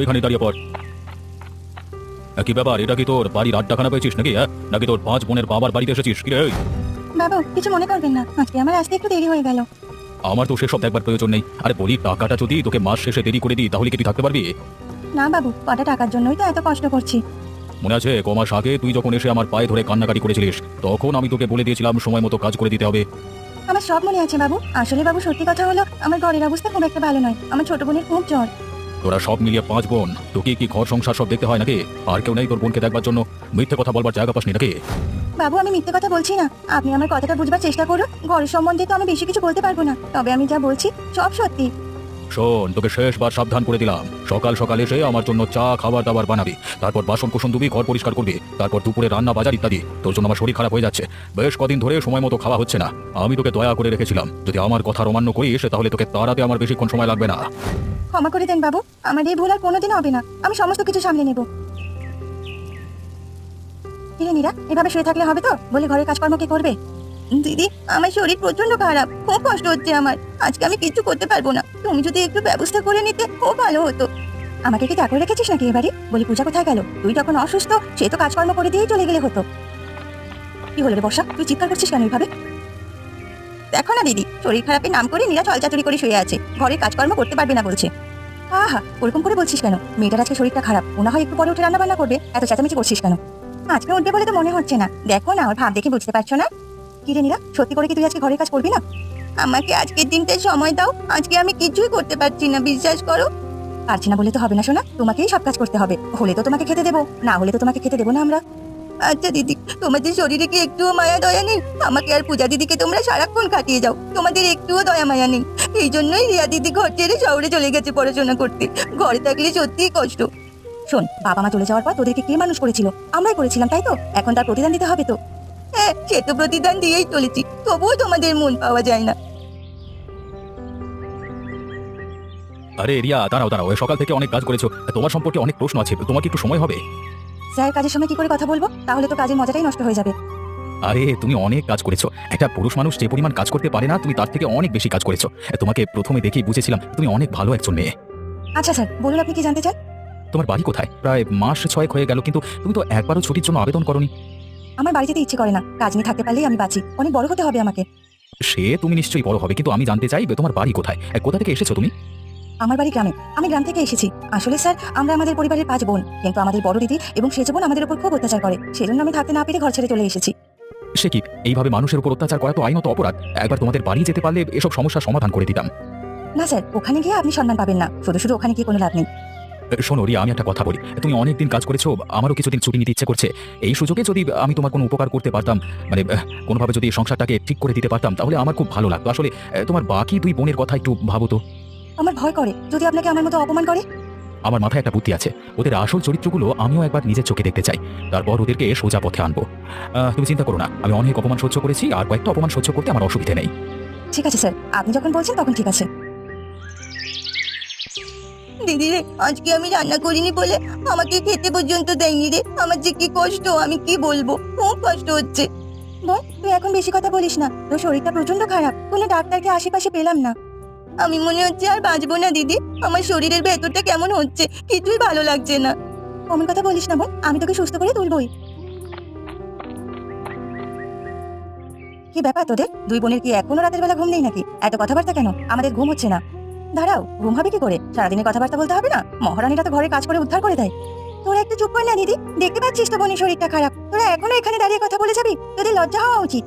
ওইখানে দাঁড়িয়ে পড়। কি ব্যাপার, এটা কি তোর বাড়ির আড্ডাখানা পেয়েছিস নাকি? নাকি তোর 5 বোনের বাবার বাড়িতে এসেছিস কি রে? বাবু কিছু মনে করবেন না, আজকে আমার আসতে একটু দেরি হয়ে গেল। আমার তো সেসব দেখবার প্রয়োজন নেই। আরে বলি, টাকাটা যদি তোকে মাস শেষে দেরি করে দিই তাহলে কি তুই থাকতে পারবি? না বাবু, কটা টাকার জন্যই তো এত কষ্ট করছি। মনে আছে কমাস আগে তুই যখন এসে আমার পায়ে ধরে কান্নাকাটি করেছিলিস, তখন আমি তোকে বলে দিয়েছিলাম সময় মতো কাজ করে দিতে হবে। আমার সব মনে আছে বাবু। আসলে বাবু সত্যি কথা হলো, আমার ঘরের অবস্থা খুব একটা ভালো নয়। আমার ছোট বোনের খুব জ্বর। তোরা সব মিলিয়ে 5 বোন, তোকে কি ঘর সংসার সব দেখতে হয় নাকি? আর কেউ নেই তোর বোনকে দেখবার জন্য? মিথ্যে কথা বলবার জায়গা পাসনি নাকি? বাবু আমি মিথ্যে কথা বলছি না, আপনি আমার কথাটা বুঝবার চেষ্টা করুন। ঘরের সম্বন্ধে তো আমি বেশি কিছু বলতে পারবো না, তবে আমি যা বলছি সব সত্যি। শোন, তোকে শেষবার সাবধান করে দিলাম, সকাল সকাল এসে আমার জন্য চা খাবার দাবার বানাবি, তারপর বাসন কোসন ধুবি, ঘর পরিষ্কার করবি, তারপর দুপুরে রান্না বাজার ইত্যাদি। তোর জন্য আমার শরীর খারাপ হয়ে যাচ্ছে, বেশ কদিন ধরে সময় মতো খাওয়া হচ্ছে না। আমি তোকে দয়া করে রেখেছিলাম, যদি আমার কথা অমান্য করিস তাহলে তোকে তাড়াতে আমার বেশিক্ষণ সময় লাগবে না। ক্ষমা করে দেন বাবু, আমার এই ভুল আর কোনোদিন হবে না। আমি সমস্ত কিছু সামলে নেব। কিরে নীরা, এভাবে শুয়ে থাকলে হবে তো? বলে ঘরের কাজকর্ম কি করবে? দিদি আমার শরীর প্রচন্ড খারাপ, খুব কষ্ট হচ্ছে আমার। আজকে আমি কিছু করতে পারবো না, তুমি যদি একটু ব্যবস্থা করে নিতে খুব ভালো হতো। আমাকে কি চাকরি রেখেছিস নাকি এবারে? বলি পূজা কোথায় গেল? তুই যখন অসুস্থ সে তো কাজকর্ম করে দিয়েই চলে গেলে হতো। কি হলো রে বর্ষা, তুই চিৎকার করছিস কেন এইভাবে? দেখো না দিদি, শরীর খারাপের নাম করে নীরা চলচাতুরি করে শুয়ে আছে, ঘরের কাজকর্ম করতে পারবে না বলছে। আহা, ওরকম করে বলছিস কেন? মেয়েটার আজকে শরীরটা খারাপ, ও না হয় একটু পরে উঠে রান্না বান্না করবে, এত চেঁচামেচি করছিস কেন? আজকে উঠবে বলে তো মনে হচ্ছে না। দেখো না, ওর ভাব দেখে বুঝতে পারছো না? কি রে নীরা, সত্যি করে কি তুই আজকে ঘরের কাজ করবি না? আমাকে আজকের দিনটা সময় দাও, আজকে আমি কিছুই করতে পারছি না, বিশ্বাস করো। পারছি না বলে তো হবে না শোনা, তোমাকেই সব কাজ করতে হবে। হলে তো তোমাকে খেতে দেবো, না হলে তো তোমাকে খেতে দেবো না আমরা। আচ্ছা দিদি, তোমাদের শরীরে কি একটুও মায়া দয়া নেই? আমাকে আর পূজা দিদিকে তোমরা সারাক্ষণ কাটিয়ে যাও, তোমাদের একটুও দয়া মায়া নেই। এই জন্যই রিয়া দিদি ঘর ছেড়ে শহরে চলে গেছে পড়াশোনা করতে। ঘরে থাকলে সত্যিই কষ্ট। শোন, বাবা মা চলে যাওয়ার পর তোদেরকে কে মানুষ করেছিল? আমরাই করেছিলাম, তাই তো? এখন তার প্রতিদান দিতে হবে তো। হ্যাঁ, সে তো প্রতিদান দিয়েই চলেছি, তবুও তোমাদের মন পাওয়া যায় না। আরে রিয়া, দাঁড়াও দাঁড়াও, সকাল থেকে অনেক কাজ করেছো, তোমার সম্পর্কে অনেক প্রশ্ন আছে, তোমার কি একটু সময় হবে? স্যার, কাজের সময় কি করে কথা বলবো? তাহলে তো কাজের মজাটাই নষ্ট হয়ে যাবে। আরে তুমি অনেক কাজ করেছো, একটা পুরুষ মানুষ যে পরিমাণ কাজ করতে পারে না তুমি তার থেকে অনেক বেশি কাজ করেছো। তোমাকে প্রথমে দেখেই বুঝেছিলাম তুমি অনেক ভালো একজন মেয়ে। আচ্ছা স্যার, বলুন আপনি কি জানতে চান? তোমার বাড়ি কোথায়? প্রায় মাস 6 হয়ে গেল, কিন্তু তুমি তো একবারও ছুটির জন্য আবেদন করনি। আমার বাড়ি যেতে ইচ্ছে করে না, কাজ নিয়ে থাকতে পারলেই আমি বাঁচি। অনেক বড় হতে হবে আমাকে। সে তুমি নিশ্চয়ই বড় হবে, কিন্তু আমি জানতে চাই তোমার বাড়ি কোথায়, কোথা থেকে এসেছো তুমি? আমার বাড়ি গ্রামে, আমি গ্রাম থেকে এসেছি। আসলে স্যার, আমরা আমাদের পরিবারের 5 বোন, কিন্তু আমাদের বড় দিদি এবং সেজ বোন আমাদের উপর খুব অত্যাচার করে, সেজন্য আমি থাকতে না পেরে ঘর ছেড়ে চলে এসেছি। সে কি, এইভাবে মানুষের উপর অত্যাচার করা তো আইনত অপরাধ। একবার তোমাদের বাড়ি যেতে পারলে এসব সমস্যার সমাধান করে দিতাম। না স্যার, ওখানে গিয়ে আপনি সম্মান পাবেন না, শুধু শুধু ওখানে গিয়ে কোনো লাভ নেই। শোনো রিয়া, আমি একটা কথা বলি, তুমি অনেকদিন কাজ করেছো, আমারও কিছুদিন ছুটি নিতে ইচ্ছে করছে। এই সুযোগে যদি আমি তোমার কোনো উপকার করতে পারতাম, মানে কোনোভাবে যদি সংসারটাকে ঠিক করে দিতে পারতাম, তাহলে আমার খুব ভালো লাগতো। আসলে তোমার বাকি 2 বোনের কথা একটু ভাবো তো। আমার ভয় করে, যদি আপনাকে আমার মতো অপমান করে। আমার মাথায় একটা বুদ্ধি আছে, ওদের আসল চরিত্রগুলো আমিও একবার নিজের চোখে দেখতে চাই, তারপর ওদেরকে সোজা পথে আনবো। তুমি চিন্তা করো না, আমি অনেক অপমান সহ্য করেছি, আর কয়েকটা অপমান সহ্য করতে আমার অসুবিধা নেই। ঠিক আছে স্যার, আপনি যখন বলছেন তখন ঠিক আছে। দিদি রে, আজকে আমি রান্না করিনি বলে আমাকে খেতে পর্যন্ত দেয়নি রে। আমার যে কি কষ্ট, আমি কি বলবো, খুব কষ্ট হচ্ছে। বোন, তুই এখন বেশি কথা বলিস না, তোর শরীরটা প্রচন্ড খারাপ, কোনো ডাক্তারকে আশেপাশে পেলাম না। আমি মনে হচ্ছে আর বাঁচবো না দিদি, আমার শরীরের ভেতরটা কেমন হচ্ছে, কিছুই ভালো লাগছে না। অমন কথা বলিস না বোন, আমি তোকে সুস্থ করে তুলবই। কি ব্যাপার তোদের 2 বোনের, কি এখনো রাতের বেলা ঘুম নেই নাকি? এত কথাবার্তা কেন? আমাদের ঘুম হচ্ছে না। দাঁড়াও, ঘুম হবে কি করে? সারাদিনে কথাবার্তা বলতে হবে না? মহারানীরা তো ঘরে কাজ করে উদ্ধার করে দেয়। তোরা একটু চুপ কর না দিদি, দেখতে পাচ্ছিস তো বোনের শরীরটা খারাপ, তোরা এখনো এখানে দাঁড়িয়ে কথা বলে যাবি? তোদের লজ্জা হওয়া উচিত।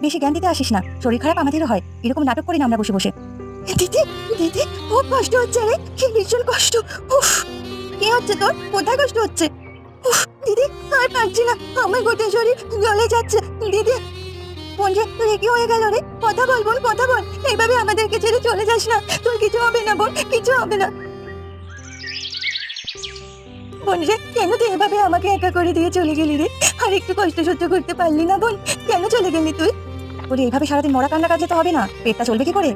বেশি জ্ঞান দিতে আসিস না, শরীর খারাপ আমাদেরও হয়, এরকম নাটক করি না আমরা বসে বসে। দিদি, দিদি খুব কষ্ট হচ্ছে রে, কি ভীষণ কষ্ট। উফ, কি হচ্ছে তোর? কোথায় কষ্ট হচ্ছে? উফ দিদি, আর পারছি না, আমার গোটা শরীর জ্বলে যাচ্ছে। দিদি, বোন রে, তোর কি হয়ে গেল রে? কথা বল বোন, কথা বল, এইভাবে আমাদেরকে ছেড়ে চলে যাস না, তোর কিছু হবে না বোন, কিছু হবে না। বোন রে, কেন তুই এভাবে আমাকে একা করে দিয়ে চলে গেলি রে? আর একটু কষ্ট সহ্য করতে পারলি না বোন? কেন চলে গেলি তুই? তোর এইভাবে সারাদিন মরা কান্না কাটলে তো হবে না, পেটটা চলবে কি করে?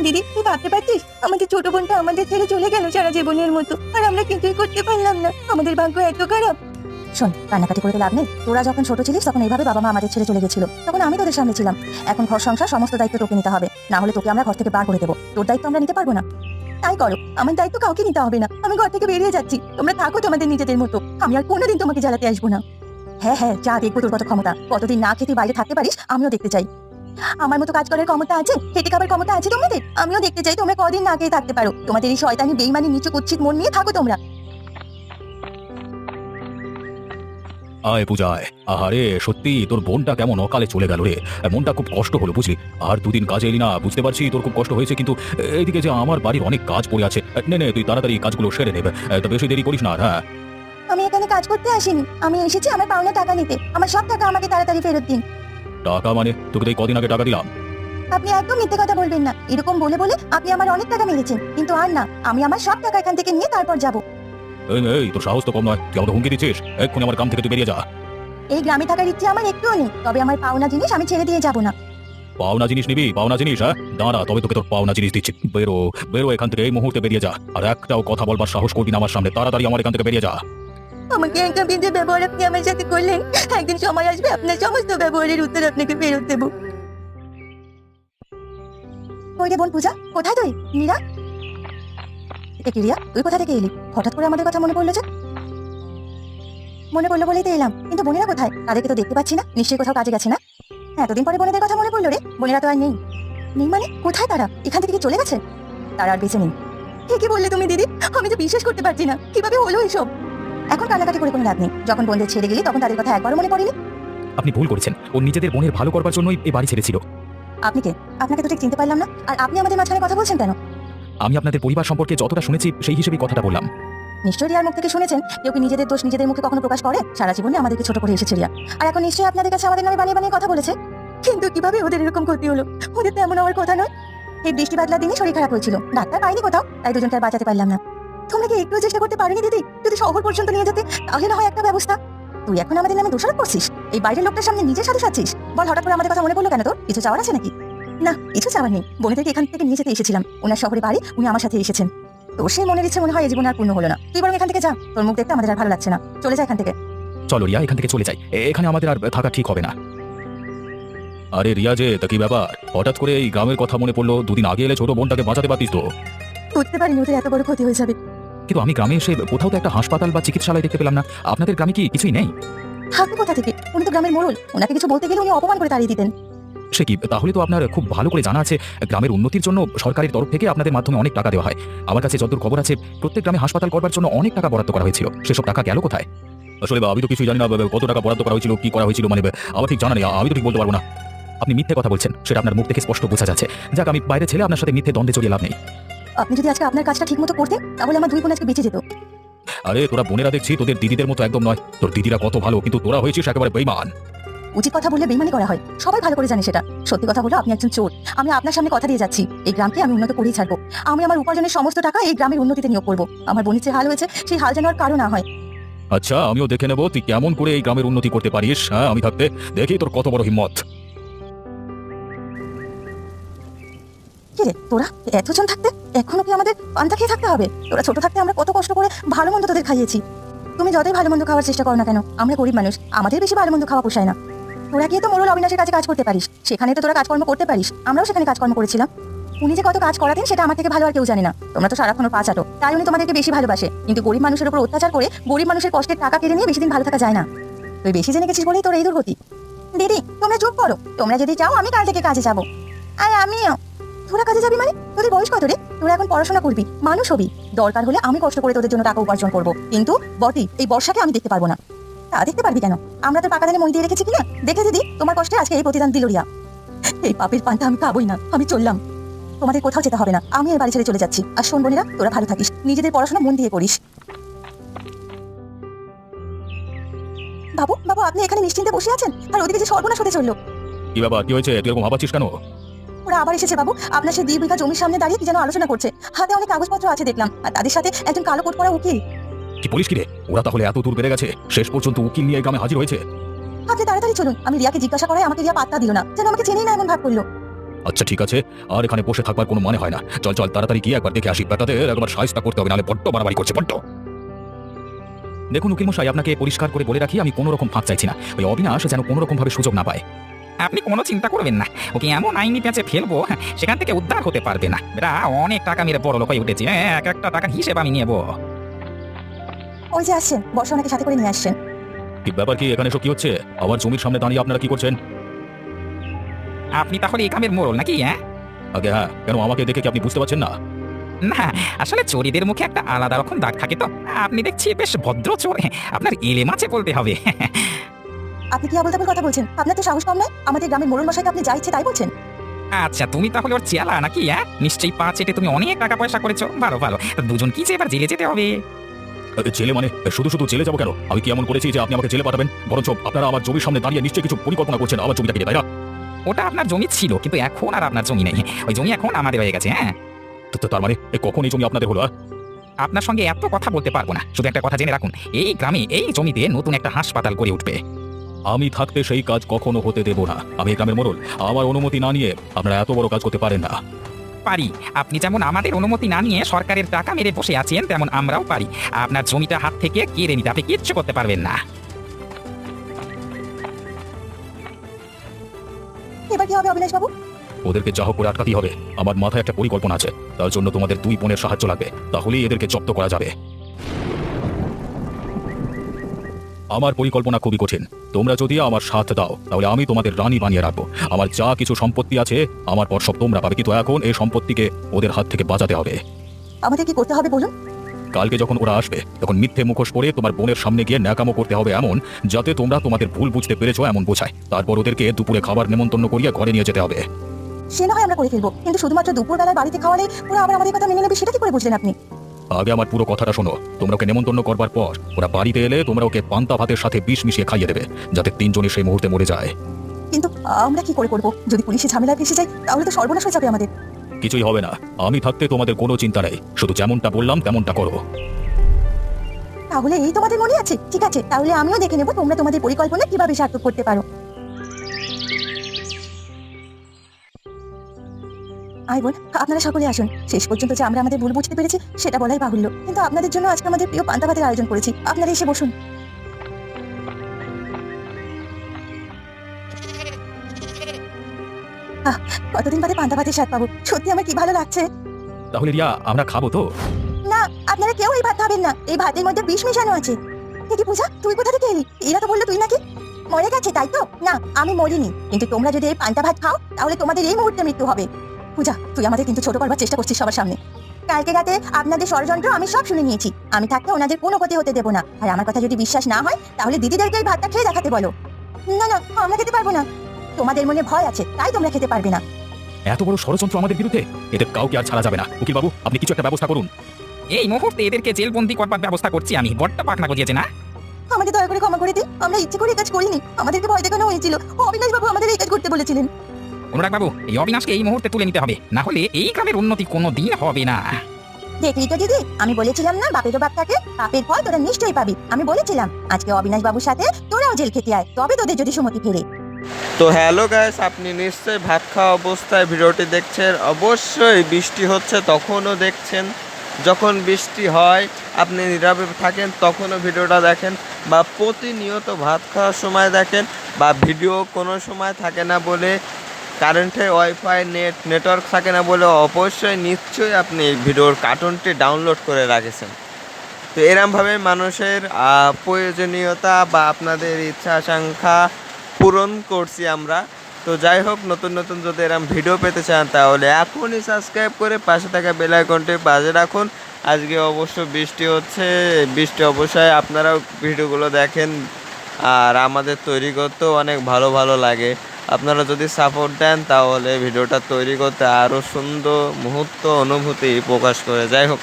দিদি, তুই ভাবতে পারছিস আমাদের ছোট বোনটা আমাদের ছেড়ে চলে গেল সারা জীবনের মতো, আর আমরা কিছুই করতে পারলাম না, আমাদের ভাগ্য এত খারাপ। শোন, কান্নাকাটি করে লাভ নেই। তোরা যখন ছোট ছিলিস তখন এইভাবে বাবা মা আমাদের ছেড়ে চলে গেছিল, তখন আমি তোদের সামনে ছিলাম। এখন ঘর সংসার সমস্ত দায়িত্ব তোকে নিতে হবে, না হলে তোকে আমরা ঘর থেকে বার করে দেবো। তোর দায়িত্ব আমরা নিতে পারবো না। তাই করো, আমার দায়িত্ব কাউকে নিতে হবে না। আমি ঘর থেকে বেরিয়ে যাচ্ছি, তোমরা থাকো তোমাদের নিজেদের মতো। আমি আর কোনোদিন তোমাকে জ্বালাতে আসবো না। হ্যাঁ হ্যাঁ, যা দেখবো তোর কত ক্ষমতা, কতদিন না খেতে বাইরে থাকতে পারিস আমিও দেখতে চাই। আমার মতো কাজ করার ক্ষমতা আছে, খেটে খাবার ক্ষমতা আছে তোমাদের? আমিও দেখতে চাই তোমরা কদিন না খেয়ে থাকতে পারো। তোমাদের এই শয়তানি বেইমানি নিচু কুৎসিত মন নিয়ে থাকো তোমরা। আয় পূজায়, আহারে সত্যি তোর বোনটা কেমন অকালে চলে গেল রে। মনটা খুব কষ্ট হলো বুঝলি। আর দুদিন কাজে এলি না, বুঝতে পারছি তোর খুব কষ্ট হয়েছে, কিন্তু এইদিকে যে আমার বাড়ির অনেক কাজ পড়ে আছে। নে নে, তুই তাড়াতাড়ি কাজগুলো সেরে নেবে, তো বেশি দেরি করিস না। হ্যাঁ, আমি এখানে কাজ করতে আসিনি, আমি এসেছি আমার পাওনা টাকা নিতে। আমার সব টাকা আমাকে তাড়াতাড়ি ফেরত দিন। টাকা মানে? তোকে তো এই কদিন আগে টাকা দিলাম। আপনি একদম মিথ্যে কথা বলবেন না। এরকম বলে বলে আপনি আমার অনেক টাকা মেরেছেন, কিন্তু আর না, আমি আমার সব টাকা এখান থেকে নিয়ে তারপর যাব। এই এই, তোর সাহস তো কম নয়, তুই আমাকে হুমকি দিচ্ছিস? এক্ষুনি আমার কাম থেকে তুই বেরিয়ে যা। এই গ্রামে থাকার ইচ্ছে আমার একটুও নেই, তবে আমার পাওনা জিনিস আমি ছেড়ে দিয়ে যাব না। পাওনা জিনিস নিবি? পাওনা জিনিস? হ্যাঁ, দাঁড়া, তবে তোকে তোর পাওনা জিনিস দিচ্ছি। বেরো বেরো এখান থেকে, এই মুহূর্তে বেরিয়ে যা। আর একটাও কথা বলবার সাহস করবি না আমার সামনে। তাড়াতাড়ি আমার এখান থেকে বেরিয়ে যা। আমাকে একটা যে ব্যবহার আপনি আমার সাথে করলেন, একদিন সময় আসবে আপনার সমস্ত ব্যবহারের উত্তর আপনাকে ফেরত দেব। কই রে বোন পূজা, কোথায় তুই? মীরা, এ কি রিয়া, তুই কোথা থেকে এলি? হঠাৎ করে আমাদের কথা মনে পড়লো যে? মনে পড়লো বলেই তো এলাম, কিন্তু বোনেরা কোথায়? তাদেরকে তো দেখতে পাচ্ছি না, নিশ্চয়ই কোথাও কাজে গেছে না? এতদিন পরে বোনেদের কথা মনে পড়লো রে। বোনেরা তো আর নেই। নেই মানে কোথায় তারা? এখান থেকে কি চলে গেছে? তারা আর বেঁচে নেই। কি বললে তুমি দিদি? আমি তো বিশ্বাস করতে পারছি না, কিভাবে হলো এসব? এখন কান্নাকাটি করে কোনো লাভ নেই। যখন বোনদের ছেড়ে গেলি তখন তাদের কথা একবারও মনে পড়েনি? আপনি ভুল করেছেন, ও নিজেদের বোনের ভালো করবার জন্যই এই বাড়ি ছেড়েছিল। আপনি কে? আপনাকে তো ঠিক চিনতে পারলাম না। আর আপনি আমাদের মাঝখানে কথা বলছেন কেন? আমি আপনাদের পরিবার সম্পর্কে যতটা শুনেছি সেই হিসেবেই কথাটা বললাম। নিশ্চয়ই রিয়ার মুখ থেকে শুনেছেন, কেউ কি নিজেদের দোষ নিজেদের মুখে কখনো প্রকাশ করে? সারা জীবনে আমাদেরকে ছোট করে এসেছে রিয়া, আর এখন নিশ্চয়ই আপনাদের কাছে আমাদের নামে বানিয়ে বানিয়ে কথা বলেছে। কিন্তু কিভাবে ওদের এরকম ক্ষতি হলো? ওদের তো এমন হওয়ার কথা নয়। এই বৃষ্টি বাদলার দিনে শরীর খারাপ হয়েছিল, ডাক্তার পাইনি কোথাও, তাই দুজনকে আর বাঁচাতে পারলাম না। তোমরা কি একটু চেষ্টা করতে পারোনি দিদি? যদি শহর পর্যন্ত নিয়ে যেতে, তাহলে না হয় একটা ব্যবস্থা। তুই এখন আমাদের নামে দোষারোপ করছিস, এই বাইরের লোকটার সামনে নিজের সাথে সাচ্ছিস। বল, হঠাৎ করে আমাদের কথা মনে পড়লো কেন তোর? কিছু চাওয়ার আছে নাকি? না, কিছু চাওয়ার নেই। বোনেদেরকে এখান থেকে নিয়ে যেতে এসেছিলাম, ওনার শহরে বাড়ি, উনি আমার সাথে এসেছেন। তোর সেই মনের ইচ্ছে মনে হয় এই জীবন আর পূর্ণ হলো না। তুই বরং এখান থেকে যা, তোর মুখ দেখতে আমাদের আর ভালো লাগছে না। চলে যা এখান থেকে। চলো রিয়া, এখান থেকে চলে যাই, এখানে আমাদের আর থাকা ঠিক হবে না। আরে রিয়া যে, তা কি ব্যাপার? হঠাৎ করে এই গ্রামের কথা মনে পড়লো? দুদিন আগে এলে ছোট বোনটাকে বাঁচাতে পারতিস তো। বুঝতে পারিনি ওদের এত বড় ক্ষতি হয়ে যাবে। কিন্তু আমি গ্রামে এসে কোথাও তো একটা হাসপাতাল বা চিকিৎসালয় দেখতে পেলাম না। আপনাদের গ্রামে কি কিছুই নেই? থাকবে কোথা থেকে? উনি তো গ্রামের মোড়ল, ওনাকে কিছু বলতে গেলে উনি অপমান করে তাড়িয়ে দিতেন। সে কি? তাহলে তো আপনার খুব ভালো করে জানা আছে গ্রামের উন্নতির জন্য সরকারের তরফ থেকে আপনাদের মাধ্যমে অনেক টাকা দেওয়া হয়। আমার কাছে যতদূর খবর আছে, প্রত্যেক গ্রামে হাসপাতাল করবার জন্য অনেক টাকা বরাদ্দ করা হয়েছিল। সেসব টাকা গেল কোথায়? আসলে আমি তো কিছুই জানি না কত টাকা বরাদ্দ করা হয়েছিল, কি করা হয়েছিল, মানে আমার ঠিক জানা নেই। আমি তো ঠিক বলতে পারবো না। আপনি মিথ্যে কথা বলছেন, সেটা আপনার মুখ থেকে স্পষ্ট বোঝা যাচ্ছে। যাক, আমি বাইরে ছেলে, আপনার সাথে মিথ্যে দ্বন্দ্বে জড়িয়ে লাভ নেই। আপনি যদি আজকে আপনার কাজটা ঠিক মতো করতেন, তাহলে আমার দুই বোন আজকে বেঁচে যেত। আরে তোরা বোনেরা দেখছি তোদের দিদিদের মতো একদম নয়। তোর দিদিরা কত ভালো, কিন্তু তোরা হয়েছিস একেবারে বেঈমান। উচিত কথা বললে বেইমানি করা হয়, সবাই ভালো করে জানে সেটা। সত্যি কথা হলো আপনি একজন চোর। আমি আপনার সামনে কথা দিয়ে যাচ্ছি, এই গ্রামকে আমি উন্নত করেই ছাড়বো। আমি আমার উপার্জনের সমস্ত টাকা এই গ্রামের উন্নতিতে নিয়োগ করবো। আমার বোনের যে হাল হয়েছে, সেই হাল যেন আর কারো না হয়। আচ্ছা, আমিও দেখে নেবো তুই কেমন করে এই গ্রামের উন্নতি করতে পারিস। হ্যাঁ, আমি থাকতে দেখি তোর কত বড় হিম্মত। কি রে তোরা, এতজন থাকতে এখনো কি আমাদের পান্তা খেয়ে থাকতে হবে? তোরা ছোট থাকতে আমরা কত কষ্ট করে ভালো মন্দ তোদের খাইয়েছি। তুমি যতই ভালো মন্দ খাওয়ার চেষ্টা করো না কেন, আমরা গরিব মানুষ, আমাদের বেশি ভালো মন্দ খাওয়া পোষায় না। তোরা গিয়ে তো মোড়ল অবিনাশের কাছে কাজ করতে পারিস, সেখানে তো তোরা কাজকর্ম করতে পারিস। আমরাও সেখানে কাজকর্ম করেছিলাম। উনি যে কত কাজ করাতেন সেটা আমার থেকে ভালো আর কেউ জানে না। তোমরা তো সারাক্ষণ পা চাটো, তাই উনি তোমাদেরকে বেশি ভালোবাসে। কিন্তু গরিব মানুষের উপর অত্যাচার করে গরিব মানুষের কষ্টের টাকা কেড়ে নিয়ে বেশি দিন ভালো থাকা যায় না। তুই বেশি জেনে গেছিস বলেই তোর এই দুর্গতি। দিদি তোমরা চুপ করো, তোমরা যদি চাও আমি কাল থেকে কাজে যাবো। আর আমিও। তোরা কাজে যাবি মানে? তোদের বয়স কত রে? তোরা এখন পড়াশোনা করবি, মানুষ হবি। দরকার হলে আমি কষ্ট করে তোদের জন্য টাকা উপার্জন করবো, কিন্তু বটি এই বর্ষাকে আমি দেখতে পারবো না। তা দেখতে পারবি কেন? আমরা তো পাকা দিনে মই দিয়ে রেখেছি কিনা? দেখে দিদি, তোমার কষ্টে আজকে এই প্রতিদান দিল রিয়া। এই পাপের পান্তা আমি খাবোই না, আমি চললাম। তোমাদের কোথাও যেতে হবে না, আমি এই বাড়ি ছেড়ে চলে যাচ্ছি। আর শোন বোনেরা, তোরা ভালো থাকিস, নিজেদের পড়াশোনা মন দিয়ে করিস। বাবু বাবু, আপনি এখানে নিশ্চিন্তে বসে আছেন, আর ওদিকে যে সর্বনাশ হতে চললো। কি ব্যাপার? কি হয়েছে? তুই এরকম ভাবাচ্ছিস কেন? ওরা আবার এসেছে বাবু, আপনার সেই 2 বিঘা জমির সামনে দাঁড়িয়ে কি যেন আলোচনা করছে। হাতে অনেক কাগজপত্র আছে দেখলাম, আর তাদের সাথে একজন কালো কোট পরা উকিল। কি বলিস কি রে? ওরা তাহলে এত দূর বেড়ে গেছে, শেষ পর্যন্ত উকিল নিয়ে এই গ্রামে হাজির হয়েছে? আপনি তাড়াতাড়ি চলুন। আমি রিয়াকে জিজ্ঞাসা করায় আমাকে রিয়া পাত্তা দিল না, যেন আমাকে চেনেই না এমন ভাব করলো। আচ্ছা ঠিক আছে, আর এখানে বসে থাকবার কোনো মানে হয় না। চল চল, তাড়াতাড়ি গিয়ে একবার দেখে আসি। বেটাদের একবার সাহায্য করতে হবে, নাহলে বড্ড বাড়াবাড়ি করছে, বড্ড। দেখুন উকিল মশাই, আপনাকে পরিষ্কার করে বলে রাখি, আমি কোনো রকম ফাঁক চাইছি না। ওই অবিনাশ যেন কোনো রকম ভাবে সুযোগ না পায়। আপনি কোনো চিন্তা করবেন না, ওকে এমন আইনি প্যাঁচে ফেলবো সেখান থেকে উদ্ধার হতে পারবে না। বেটা অনেক টাকা মেরে বড় লোক হয়ে উঠেছে, এক একটা টাকার হিসেব আমি নেবো। ওই যে আসছেন, বর্ষা ওনাকে সাথে করে নিয়ে আসছেন। কি ব্যাপার, কি এখানে সব কি হচ্ছে? আমার জমির সামনে দাঁড়িয়ে আপনারা কি করছেন? আপনি তাহলে এই গ্রামের মোড়ল নাকি? আগে হ্যাঁ, কেন আমাকে দেখে কি আপনি বুঝতে পারছেন না? না, আসলে চোরেদের মুখে একটা আলাদা রকম দাগ থাকে তো। আপনি দেখছি বেশ ভদ্র চোর, আপনার এলে মাছে বলতে হবে। আপনি কি আবল তাবল কথা বলছেন? আপনার তো সাহস কম নয়, আমাদের গ্রামের মোড়ল মশাইকে আপনি যা ইচ্ছে তাই বলছেন। আচ্ছা, তুমি তাহলে ওর চেলা নাকি? নিশ্চয়ই পা চেটে তুমি অনেক টাকা পয়সা করেছো। ভালো ভালো, তা দুজন কি যে এবার জেলে যেতে হবে? জেলে মানে? শুধু শুধু জেলে যাবো কেন? আমি কি এমন করেছি যে আপনি আমাকে জেলে পাঠাবেন? বরঞ্চ আপনারা আমার জমির সামনে দাঁড়িয়ে নিশ্চয়ই কিছু পরিকল্পনা করছেন আমার জমিটা কিনে, তাই না? ওটা আপনার জমি ছিল, কিন্তু এখন আর আপনার জমি নেই। ওই জমি এখন আমাদের হয়ে গেছে। তার মানে কখন এই জমি আপনাদের হলো? আপনার সঙ্গে এত কথা বলতে পারবো না, শুধু একটা কথা জেনে রাখুন, এই গ্রামে এই জমিতে নতুন একটা হাসপাতাল করে উঠবে। আমি থাকতে সেই কাজ কখনো হতে দেব না। আমি এই গ্রামের মোড়ল, আমার অনুমতি না নিয়ে আপনারা এত বড় কাজ করতে পারেন না। পারি। আপনি যেমন আমাদের অনুমতি না নিয়ে সরকারের টাকা মেরে বসে আছেন, তেমন আমরাও পারি আপনার জমিটা হাত থেকে কেড়ে নিতে। আপনি কিচ্ছু করতে পারবেন না। এবার কি হবে অবিনাশ বাবু? ওদেরকে যা হোক করে আটকাতেই হবে। আমার মাথায় একটা পরিকল্পনা আছে, তার জন্য তোমাদের দুই বোনের সাহায্য লাগবে, তাহলেই এদেরকে জব্দ করা যাবে। আমার পরিকল্পনা খুবই কঠিন। তোমরা যদি আমার সাথ দাও তাহলে আমি তোমাদের রানী বানিয়ে রাখবো। আমার যা কিছু সম্পত্তি আছে আমার পর সব তোমরা পাবে, কিন্তু এখন এই সম্পত্তিকে ওদের হাত থেকে বাঁচাতে হবে। আমাদের কি করতে হবে বলুন? কালকে যখন ওরা আসবে তখন মিথ্যে মুখোশ পরে তোমার বোনের সামনে গিয়ে ন্যাকামো করতে হবে এমন, যাতে তোমরা তোমাদের ভুল বুঝতে পেরেছো এমন বোঝায়। তারপর ওদেরকে দুপুরে খাবার নেমন্তন্ন করিয়ে ঘরে নিয়ে যেতে হবে। সে না হয় আমরা করে ফেলবো, কিন্তু শুধুমাত্র দুপুর বেলায় বাড়িতে খাওয়ালে ওরা আবার আমাদের কথা মেনে নেবে, সেটা কি করে বুঝলেন আপনি? আগে আমার পুরো কথাটা শোনো। তোমরা ওকে নেমন্তন্ন করবার পর ওরা বাড়িতে এলে তোমরা ওকে পান্তা ভাতের সাথে বিষ মিশিয়ে খাইয়ে দেবে, যাতে তিনজনই সেই মুহূর্তে মরে যায়। কিন্তু আমরা কি করে করবো? যদি পুলিশে ঝামেলায় ফেসে যায় তাহলে তো সর্বনাশ হয়ে যাবে আমাদের। কিছুই হবে না, আমি থাকতে তোমাদের কোনো চিন্তা নেই। শুধু যেমনটা বললাম তেমনটা করো। তাহলে এই তোমাদের মনে আছে? ঠিক আছে, তাহলে আমিও দেখে নেবো তোমরা তোমাদের পরিকল্পনা কিভাবে সার্থক করতে পারো। আই বোন, আপনারা সকলে আসুন। শেষ পর্যন্ত যে আমরা আমাদের ভুল বুঝতে পেরেছি সেটা বলাই বাহুল্য, কিন্তু আপনাদের জন্য আজকে আমাদের প্রিয় পান্তা ভাতের আয়োজন করেছি। আপনারা এসে বসুন। কতদিন বাদে পান্তা ভাতের স্বাদ পাবো, সত্যি আমার কি ভালো লাগছে। তাহলে রিয়া, আমরা খাবো তো? না, আপনারা কেউ এই ভাত খাবেন না, এই ভাতের মধ্যে বিষ মেশানো আছে। কি পূজা, তুই কোথা থেকে এলি? এরা তো বললো তুই নাকি মরে গেছে, তাই তো? না, আমি মরিনি, কিন্তু তোমরা যদি এই পান্তা ভাত খাও তাহলে তোমাদের এই মুহূর্তে মৃত্যু হবে। পূজা, তুই আমাদের কিন্তু ছোট করবার চেষ্টা করছিস সবার সামনে। কালকে রাতে আপনাদের ষড়যন্ত্র আমি সব শুনে নিয়েছি। আমি থাকতে ওনাদের কোনো ক্ষতি হতে দেবো না। আর আমার কথা যদি বিশ্বাস না হয় তাহলে দিদিদেরকে এই ভাতটা খেয়ে দেখাতে বলো। না না, আমরা খেতে পারবো না। তোমাদের মনে ভয় আছে তাই তোমরা খেতে পারবে না। এত বড় ষড়যন্ত্র আমাদের বিরুদ্ধে, এদের কাউকে আর ছাড়া যাবে না। উকিল বাবু, আপনি কিছু একটা ব্যবস্থা করুন। এই মুহূর্তে এদেরকে জেলবন্দি করবার ব্যবস্থা করছি আমি। বড্ড পাকনা গজিয়েছে না? আমাদের দয়া করে ক্ষমা করে দিন, আমরা ইচ্ছে করে এই কাজ করিনি, আমাদেরকে ভয় দেখানো হয়েছিল। অবিনাশ বাবু আমাদের এই কাজ করতে বলেছিলেন। অনুরাগ বাবু, এই অবিনাশকে এই মুহূর্তে তুলে নিতে হবে, না হলে এই গ্রামের উন্নতি কোনো দিন হবে না। দেখলি তো দিদি, আমি বলেছিলাম না বাপেরও বাপ থাকে, পাপের ফল তোরা নিশ্চয়ই পাবি। আমি বলেছিলাম আজকে অবিনাশ বাবুর সাথে তোরাও জেল খেতে আয়, তবে তোদের যদি সুমতি ফেরে। তো হ্যালো গাইস, আপনি নিশ্চয়ই ভাত খাওয়া অবস্থায় ভিডিওটি দেখছেন। অবশ্যই বৃষ্টি হচ্ছে তখনও দেখছেন। যখন বৃষ্টি হয় আপনি নীরবে থাকেন তখনও ভিডিওটা দেখেন, বা প্রতিনিয়ত ভাত খাওয়ার সময় দেখেন, বা ভিডিও কোনো সময় থাকে না বলে, কারেন্টে ওয়াইফাই নেটওয়ার্ক থাকে না বলে অবশ্যই নিশ্চয়ই আপনি এই ভিডিওর কার্টুনটি ডাউনলোড করে রাখেছেন। তো এরমভাবে মানুষের প্রয়োজনীয়তা বা আপনাদের ইচ্ছা আকাঙ্ক্ষা পূরণ করছি আমরা। তো যাই হোক, নতুন নতুন যদি এরম ভিডিও পেতে চান তাহলে এখনই সাবস্ক্রাইব করে পাশে থাকা বেল আইকনটি বাজে রাখুন। আজকে অবশ্য বৃষ্টি হচ্ছে, বৃষ্টি অবশ্যই আপনারাও ভিডিওগুলো দেখেন, আর আমাদের তৈরি করতেও অনেক ভালো ভালো লাগে। আপনারা যদি সাপোর্ট দেন তাহলে ভিডিওটা তৈরি করতে আরও সুন্দর মুহূর্ত অনুভূতি প্রকাশ করে। যাই হোক,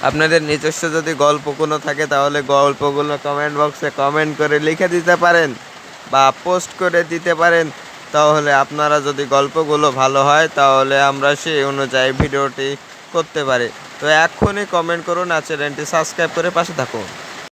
আপনাদের নিজস্ব যদি গল্প কোনো থাকে তাহলে গল্পগুলো কমেন্ট বক্সে কমেন্ট করে লিখে দিতে পারেন বা পোস্ট করে দিতে পারেন। তাহলে আপনারা যদি গল্পগুলো ভালো হয় তাহলে আমরা সেই অনুযায়ী ভিডিওটি করতে পারি। তো এক্ষুনি কমেন্ট করুন আর চ্যানেলটি সাবস্ক্রাইব করে পাশে থাকুন।